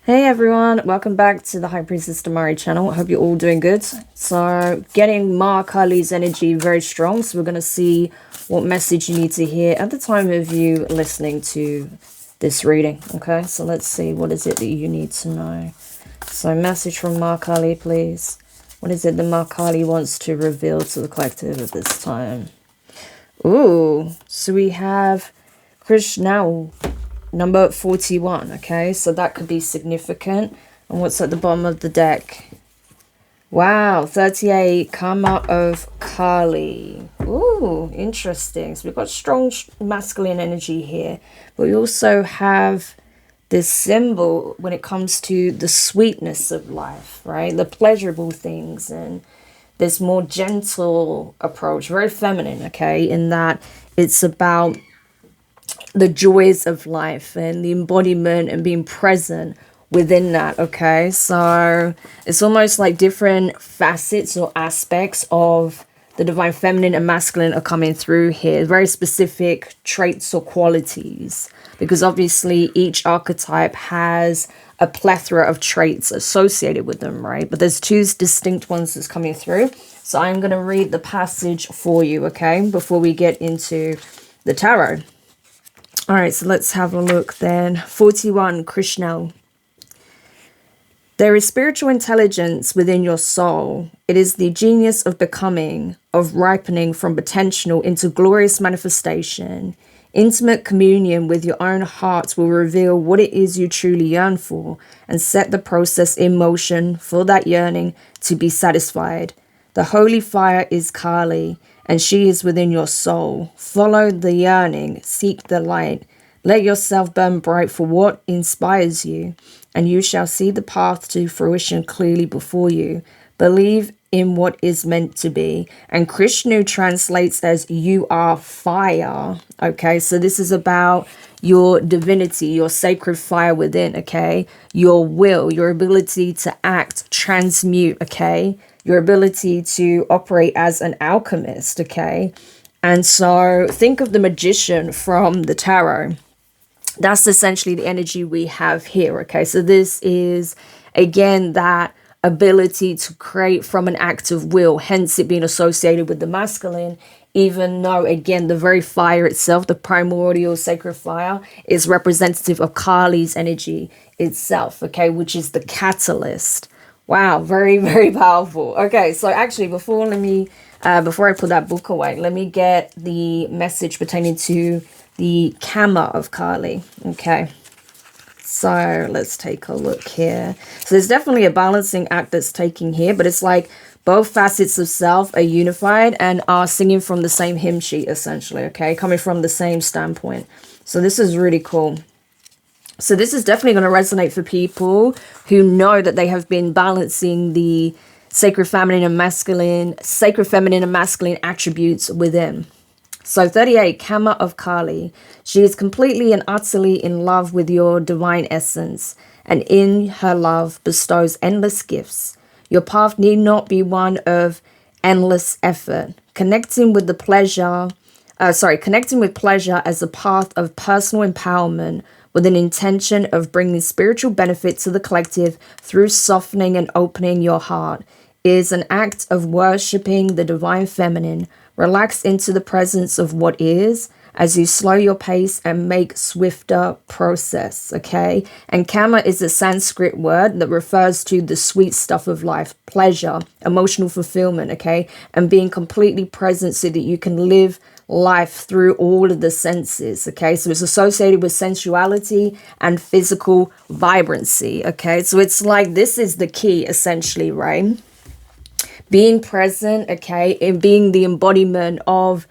Hey everyone, welcome back to the High Priestess Demari channel. I hope you're all doing good. So, getting Maa Kali's energy very strong. So, we're going to see what message you need to hear at the time of you listening to this reading. Okay, so let's see. What is it that you need to know? So, message from Maa Kali, please. What is it that Maa Kali wants to reveal to the collective at this time? Ooh, so we have Krishna. Number 41, okay? So that could be significant. And what's at the bottom of the deck? Wow, 38, Karma of Kali. Ooh, interesting. So we've got strong masculine energy here. But we also have this symbol when it comes to the sweetness of life, right? The pleasurable things and this more gentle approach. Very feminine, okay? In that it's about the joys of life and the embodiment and being present within that. Okay, so it's almost like different facets or aspects of the divine feminine and masculine are coming through here, very specific traits or qualities, because obviously each archetype has a plethora of traits associated with them, right? But there's two distinct ones that's coming through. So I'm going to read the passage for you, okay, before we get into the tarot. All right, so let's have a look then. 41, Krishna. There is spiritual intelligence within your soul. It is the genius of becoming, of ripening from potential into glorious manifestation. Intimate communion with your own heart will reveal what it is you truly yearn for and set the process in motion for that yearning to be satisfied. The holy fire is Kali, and she is within your soul. Follow the yearning, seek the light. Let yourself burn bright for what inspires you, and you shall see the path to fruition clearly before you. Believe in what is meant to be. And Krishna translates as you are fire. Okay, so this is about your divinity, your sacred fire within, okay? Your will, your ability to act, transmute, okay? Your ability to operate as an alchemist, okay? And so think of the magician from the tarot. That's essentially the energy we have here, okay? So this is, again, that ability to create from an act of will, hence it being associated with the masculine, even though, again, the very fire itself, the primordial sacred fire, is representative of Kali's energy itself, okay, which is the catalyst. Wow, very, very powerful. Okay, so actually, before I put that book away, let me get the message pertaining to the Karma of Kali. Okay, so let's take a look here. So there's definitely a balancing act that's taking here, but it's like both facets of self are unified and are singing from the same hymn sheet, essentially, okay, coming from the same standpoint. So this is really cool. So this is definitely going to resonate for people who know that they have been balancing the sacred feminine and masculine attributes within. So 38, Karma of Kali. She is completely and utterly in love with your divine essence, and in her love bestows endless gifts. Your path need not be one of endless effort. Connecting with pleasure as a path of personal empowerment with an intention of bringing spiritual benefit to the collective through softening and opening your heart is an act of worshipping the divine feminine. Relax into the presence of what is as you slow your pace and make swifter process, okay? And karma is a Sanskrit word that refers to the sweet stuff of life, pleasure, emotional fulfillment, okay? And being completely present so that you can live life through all of the senses, okay? So it's associated with sensuality and physical vibrancy, okay? So it's like this is the key, essentially, right? Being present, okay, and being the embodiment of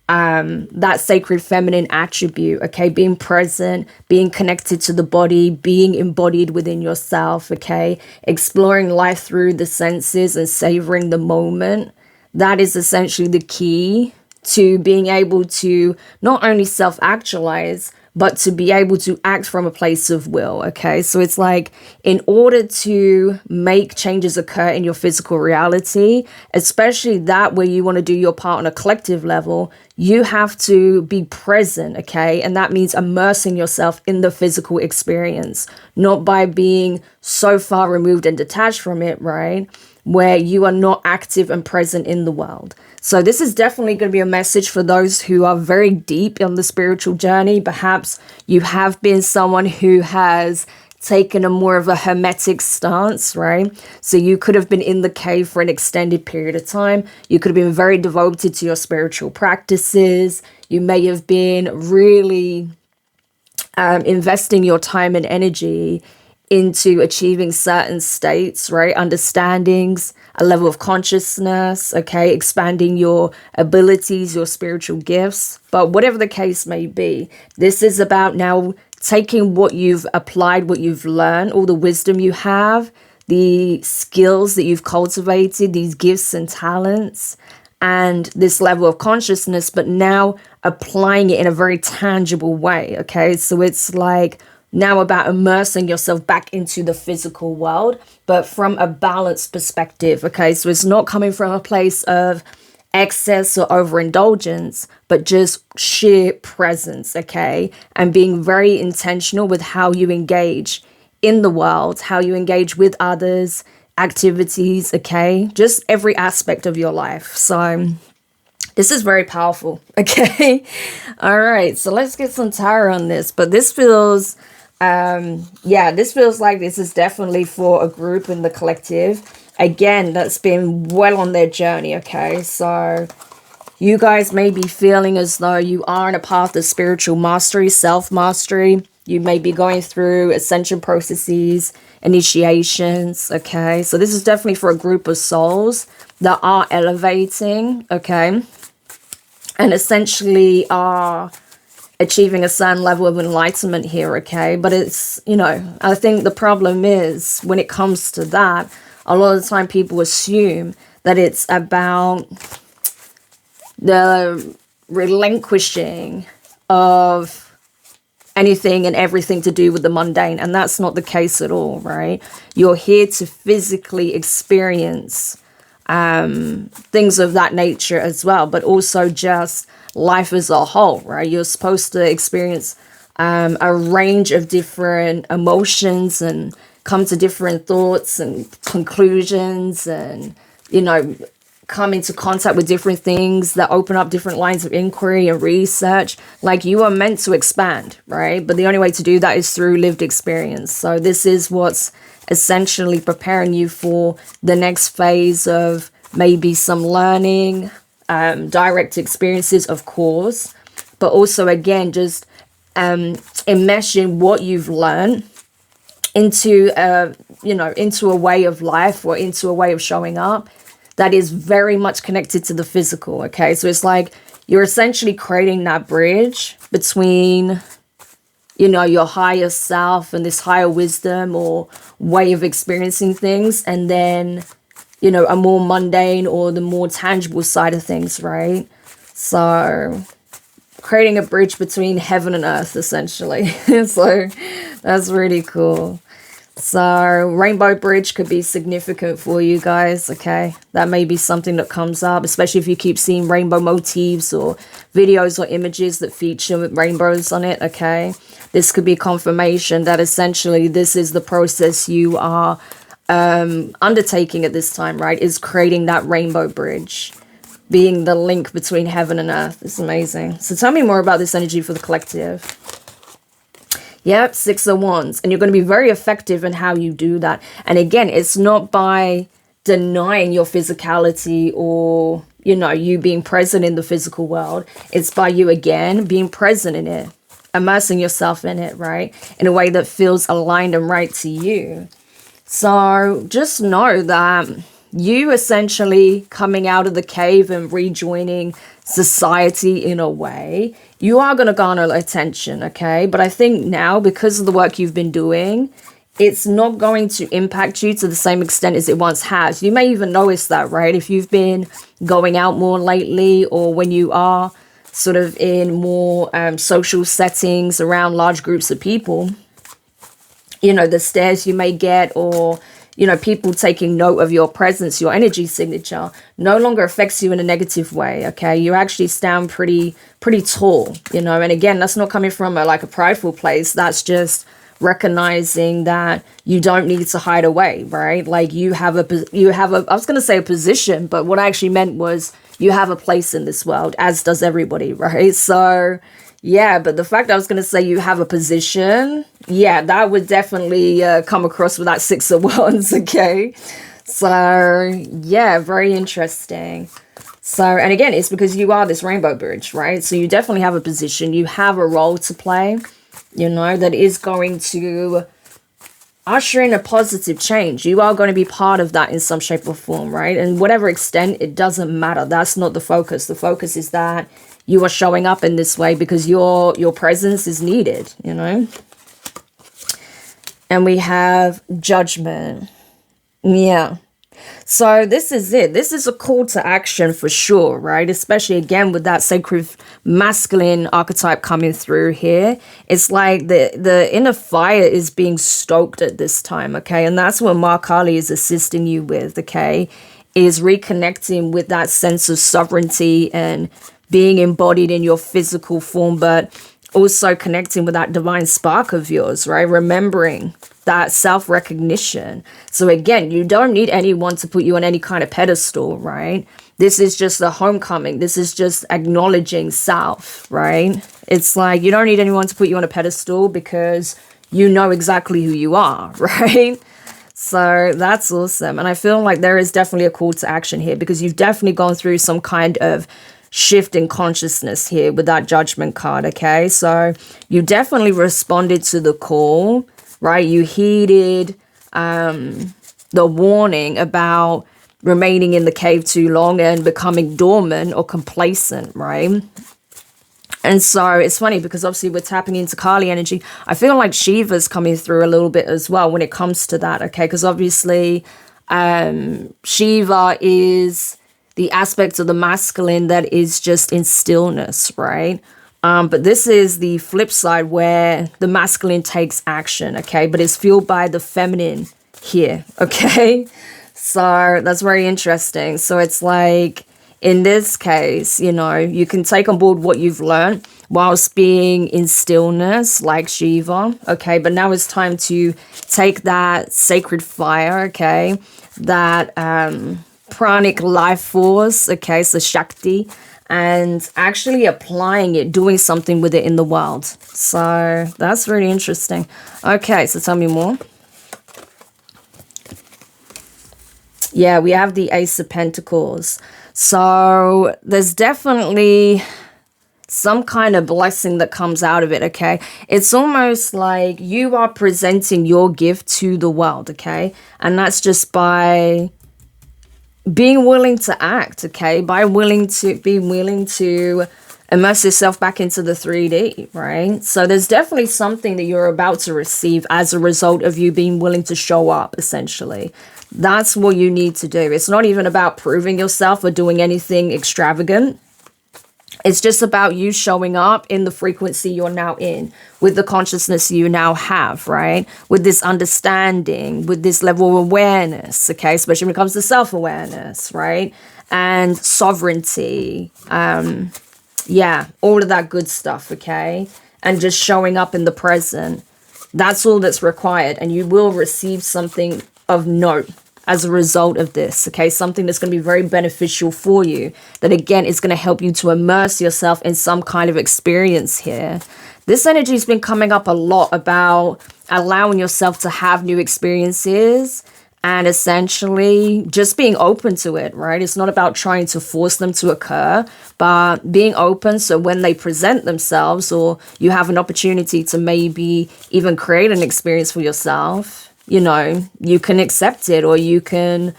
that sacred feminine attribute, okay, being present, being connected to the body, being embodied within yourself, okay, exploring life through the senses and savoring the moment. That is essentially the key to being able to not only self-actualize, but to be able to act from a place of will, okay? So it's like, in order to make changes occur in your physical reality, especially that where you want to do your part on a collective level, you have to be present, okay? And that means immersing yourself in the physical experience, not by being so far removed and detached from it, right? Where you are not active and present in the world. So this is definitely going to be a message for those who are very deep on the spiritual journey. Perhaps you have been someone who has taken a more of a hermetic stance, right? So you could have been in the cave for an extended period of time. You could have been very devoted to your spiritual practices. You may have been really investing your time and energy into achieving certain states, right? Understandings, a level of consciousness, okay? Expanding your abilities, your spiritual gifts. But whatever the case may be, this is about now taking what you've applied, what you've learned, all the wisdom you have, the skills that you've cultivated, these gifts and talents, and this level of consciousness, but now applying it in a very tangible way, okay? So it's like now about immersing yourself back into the physical world, but from a balanced perspective, okay? So it's not coming from a place of excess or overindulgence, but just sheer presence, okay? And being very intentional with how you engage in the world, how you engage with others, activities, okay? Just every aspect of your life. So this is very powerful, okay? All right, so let's get some tarot on this. But this feels, this feels like this is definitely for a group in the collective. Again, that's been well on their journey, okay? So you guys may be feeling as though you are on a path of spiritual mastery, self-mastery. You may be going through ascension processes, initiations, okay? So this is definitely for a group of souls that are elevating, okay? And essentially are achieving a certain level of enlightenment here, okay? But it's, I think the problem is when it comes to that, a lot of the time people assume that it's about the relinquishing of anything and everything to do with the mundane. And that's not the case at all, right? You're here to physically experience things of that nature as well, but also just life as a whole, right? You're supposed to experience a range of different emotions and come to different thoughts and conclusions and, come into contact with different things that open up different lines of inquiry and research. Like you are meant to expand, right? But the only way to do that is through lived experience. So this is what's essentially preparing you for the next phase of maybe some learning, direct experiences, of course, but also again, just enmeshing what you've learned into into a way of life or into a way of showing up that is very much connected to the physical, okay? So it's like you're essentially creating that bridge between, your higher self and this higher wisdom or way of experiencing things, and then, a more mundane or the more tangible side of things, right? So creating a bridge between heaven and earth, essentially. So that's really cool. So rainbow bridge could be significant for you guys, okay? That may be something that comes up, especially if you keep seeing rainbow motifs or videos or images that feature rainbows on it, okay? This could be confirmation that essentially this is the process you are undertaking at this time, right? Is creating that rainbow bridge, being the link between heaven and earth. It's amazing. So tell me more about this energy for the collective. Yep, 6 of Wands. And you're going to be very effective in how you do that. And again, it's not by denying your physicality or, you being present in the physical world. It's by you, again, being present in it, immersing yourself in it, right? In a way that feels aligned and right to you. So just know that you essentially coming out of the cave and rejoining society in a way, you are going to garner attention, okay? But I think now, because of the work you've been doing, it's not going to impact you to the same extent as it once has. You may even notice that, right? If you've been going out more lately, or when you are sort of in more social settings around large groups of people, the stares you may get, or you know, people taking note of your presence, your energy signature, no longer affects you in a negative way. Okay, you actually stand pretty tall, you know. And again, that's not coming from a prideful place. That's just recognizing that you don't need to hide away, right? Like you have a I was going to say a position, but what I actually meant was you have a place in this world, as does everybody, right? So yeah, but the fact I was going to say you have a position, yeah, that would definitely come across with that Six of Wands. Okay, so yeah, very interesting. So, and again, it's because you are this rainbow bridge, right? So you definitely have a position, you have a role to play, you know, that is going to usher in a positive change. You are going to be part of that in some shape or form, right? And whatever extent, it doesn't matter. That's not the focus. The focus is that you are showing up in this way because your presence is needed, you know? And we have Judgment. Yeah. So this is it. This is a call to action for sure, right? Especially again with that sacred masculine archetype coming through here. It's like the inner fire is being stoked at this time, okay? And that's what Maa Kali is assisting you with, okay? Is reconnecting with that sense of sovereignty and being embodied in your physical form, but also connecting with that divine spark of yours, right? Remembering that self-recognition. So again, you don't need anyone to put you on any kind of pedestal, right? This is just a homecoming. This is just acknowledging self, right? It's like you don't need anyone to put you on a pedestal because you know exactly who you are, right? So that's awesome. And I feel like there is definitely a call to action here because you've definitely gone through some kind of shift in consciousness here with that Judgment card, okay? So you definitely responded to the call, right? You heeded the warning about remaining in the cave too long and becoming dormant or complacent, right? And so it's funny because obviously we're tapping into Kali energy. I feel like Shiva's coming through a little bit as well when it comes to that, okay? Because obviously Shiva is the aspect of the masculine that is just in stillness, right? But this is the flip side where the masculine takes action, okay? But it's fueled by the feminine here, okay? So that's very interesting. So it's like, in this case, you know, you can take on board what you've learned whilst being in stillness like Shiva, okay? But now it's time to take that sacred fire, okay? That pranic life force, okay? So Shakti, and actually applying it, doing something with it in the world. So that's really interesting. Okay, so tell me more. Yeah, we have the Ace of Pentacles. So there's definitely some kind of blessing that comes out of it, okay? It's almost like you are presenting your gift to the world, okay? And that's just by being willing to act, okay? By being willing to immerse yourself back into the 3D, right? So there's definitely something that you're about to receive as a result of you being willing to show up, essentially. That's what you need to do. It's not even about proving yourself or doing anything extravagant. It's just about you showing up in the frequency you're now in, with the consciousness you now have, right? With this understanding, with this level of awareness, okay? Especially when it comes to self-awareness, right? And sovereignty. Yeah, all of that good stuff, okay? And just showing up in the present. That's all that's required. And you will receive something of note as a result of this, okay? Something that's going to be very beneficial for you. That, again, is going to help you to immerse yourself in some kind of experience here. This energy has been coming up a lot about allowing yourself to have new experiences and essentially just being open to it, right? It's not about trying to force them to occur, but being open so when they present themselves or you have an opportunity to maybe even create an experience for yourself, you know, you can accept it or you can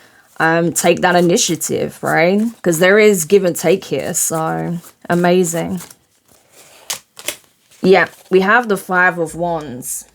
take that initiative, right? Because there is give and take here. So amazing. Yeah, we have the Five of Wands.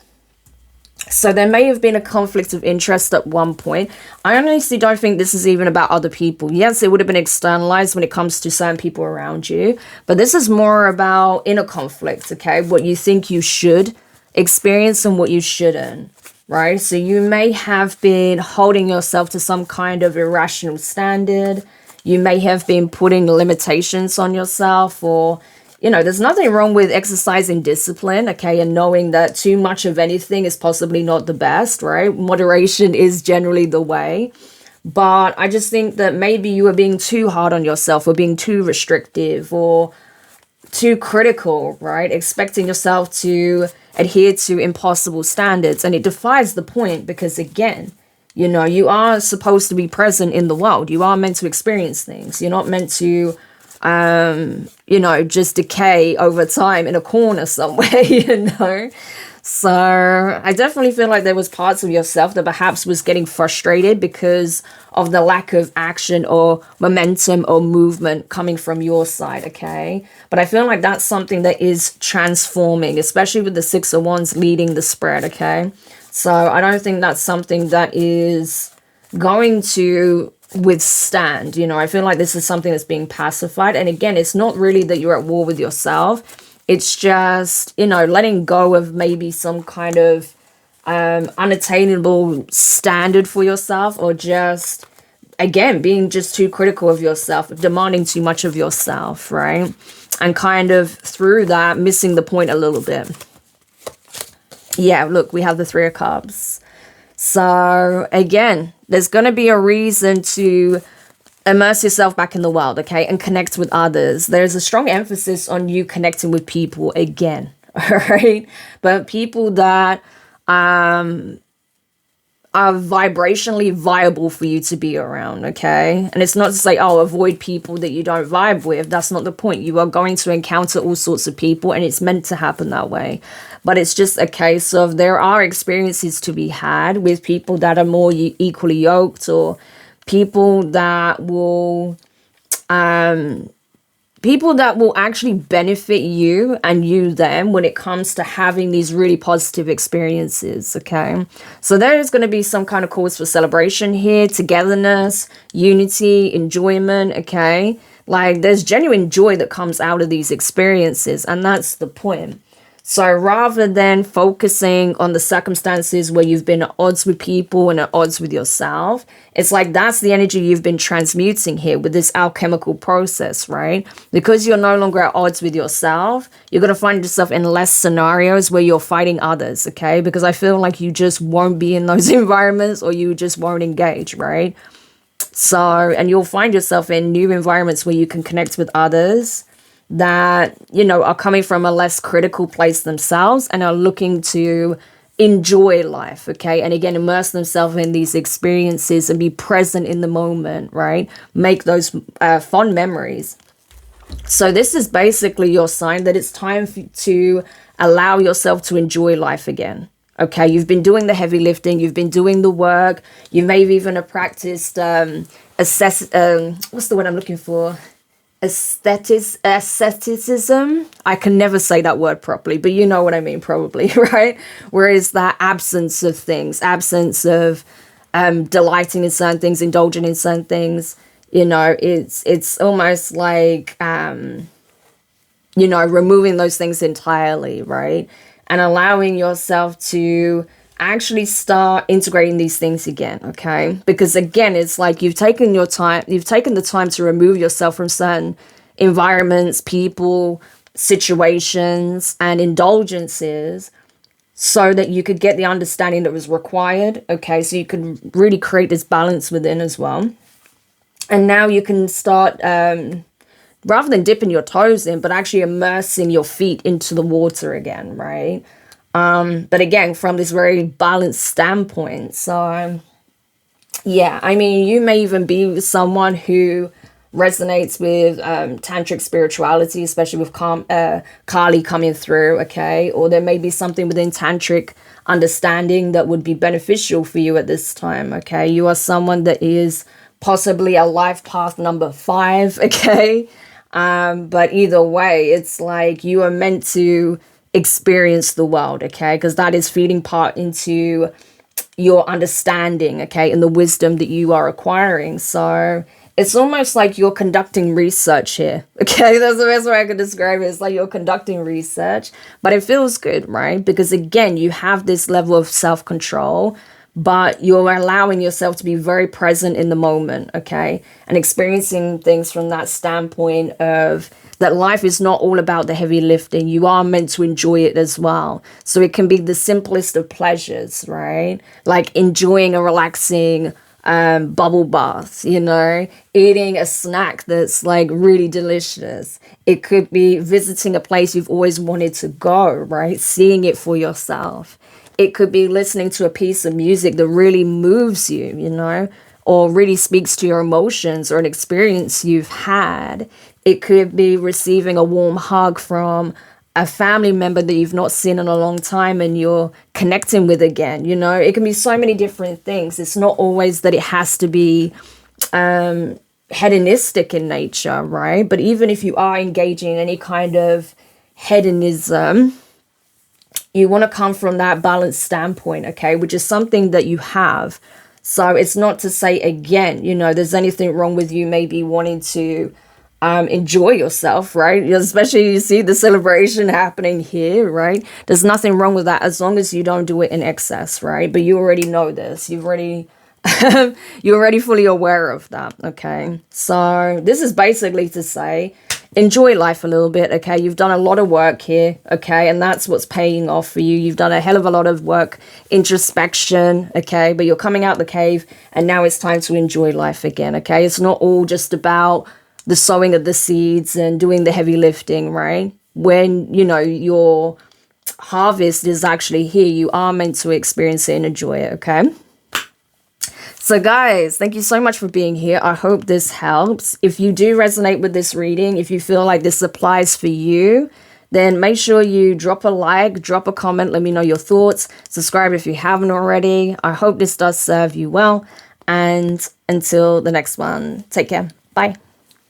So there may have been a conflict of interest at one point. I honestly don't think this is even about other people. Yes, it would have been externalized when it comes to certain people around you. But this is more about inner conflict, okay? What you think you should experience and what you shouldn't. right? So you may have been holding yourself to some kind of irrational standard. You may have been putting limitations on yourself, or, there's nothing wrong with exercising discipline, okay, and knowing that too much of anything is possibly not the best, right? Moderation is generally the way. But I just think that maybe you are being too hard on yourself, or being too restrictive, or too critical, right? Expecting yourself to adhere to impossible standards. And it defies the point, because again, you are supposed to be present in the world. You are meant to experience things. You're not meant to, just decay over time in a corner somewhere. So I definitely feel like there was parts of yourself that perhaps was getting frustrated because of the lack of action or momentum or movement coming from your side, okay? But I feel like that's something that is transforming, especially with the Six of Wands leading the spread, okay? So I don't think that's something that is going to withstand. I feel like this is something that's being pacified. And again, it's not really that you're at war with yourself. It's just, letting go of maybe some kind of unattainable standard for yourself, or just, again, being just too critical of yourself, demanding too much of yourself, right? And kind of through that, missing the point a little bit. Yeah, look, we have the Three of Cups. So again, there's going to be a reason to immerse yourself back in the world, okay, and connect with others. There's a strong emphasis on you connecting with people again, all right? But people that are vibrationally viable for you to be around, okay? And it's not to say, avoid people that you don't vibe with. That's not the point. You are going to encounter all sorts of people, and it's meant to happen that way. But it's just a case of there are experiences to be had with people that are more equally yoked, or people that will actually benefit you and you them when it comes to having these really positive experiences, okay? So there is going to be some kind of cause for celebration here, togetherness, unity, enjoyment, okay? Like, there's genuine joy that comes out of these experiences, and that's the point. So rather than focusing on the circumstances where you've been at odds with people and at odds with yourself, it's like that's the energy you've been transmuting here with this alchemical process, right? Because you're no longer at odds with yourself, you're going to find yourself in less scenarios where you're fighting others, okay? Because I feel like you just won't be in those environments, or you just won't engage, right? So, and you'll find yourself in new environments where you can connect with others that, are coming from a less critical place themselves and are looking to enjoy life, okay? And again, immerse themselves in these experiences and be present in the moment, right? Make those fond memories. So this is basically your sign that it's time to allow yourself to enjoy life again. Okay, you've been doing the heavy lifting, you've been doing the work, you may have even practiced what's the word I'm looking for? Aestheticism. I can never say that word properly, but you know what I mean probably, right? Whereas that absence of things, absence of delighting in certain things, indulging in certain things, it's almost like removing those things entirely, right? And allowing yourself to actually start integrating these things again, okay? Because again, it's like you've taken the time to remove yourself from certain environments, people, situations, and indulgences so that you could get the understanding that was required, okay? So you could really create this balance within as well. And now you can start, rather than dipping your toes in, but actually immersing your feet into the water again, right? But again, from this very balanced standpoint. So, yeah, I mean, you may even be someone who resonates with tantric spirituality, especially with Kali coming through, okay? Or there may be something within tantric understanding that would be beneficial for you at this time, okay? You are someone that is possibly a life path number 5, okay? But either way, it's like you are meant to experience the world, okay? Because that is feeding part into your understanding, okay? And the wisdom that you are acquiring. So it's almost like you're conducting research here. Okay, that's the best way I could describe it. It's like you're conducting research, but it feels good, right? Because again, you have this level of self-control, but you're allowing yourself to be very present in the moment, okay? And experiencing things from that standpoint of that life is not all about the heavy lifting. You are meant to enjoy it as well. So it can be the simplest of pleasures, right? Like enjoying a relaxing bubble bath, you know, eating a snack that's like really delicious. It could be visiting a place you've always wanted to go, right? Seeing it for yourself. It could be listening to a piece of music that really moves you, you know, or really speaks to your emotions or an experience you've had. It could be receiving a warm hug from a family member that you've not seen in a long time and you're connecting with again. You know, it can be so many different things. It's not always that it has to be hedonistic in nature, right? But even if you are engaging in any kind of hedonism, you want to come from that balanced standpoint, okay, which is something that you have. So it's not to say, again, you know, there's anything wrong with you maybe wanting to enjoy yourself, right? Especially you see the celebration happening here, right? There's nothing wrong with that as long as you don't do it in excess, right? But you already know this. You've already you're already fully aware of that, okay? So this is basically to say, enjoy life a little bit, okay? You've done a lot of work here, okay? And that's what's paying off for you. You've done a hell of a lot of work, introspection, okay? But you're coming out the cave and now it's time to enjoy life again, okay? It's not all just about the sowing of the seeds and doing the heavy lifting, right? When, you know, your harvest is actually here, you are meant to experience it and enjoy it, okay? So guys, thank you so much for being here. I hope this helps. If you do resonate with this reading, if you feel like this applies for you, then make sure you drop a like, drop a comment, let me know your thoughts. Subscribe if you haven't already. I hope this does serve you well. And until the next one, take care. Bye.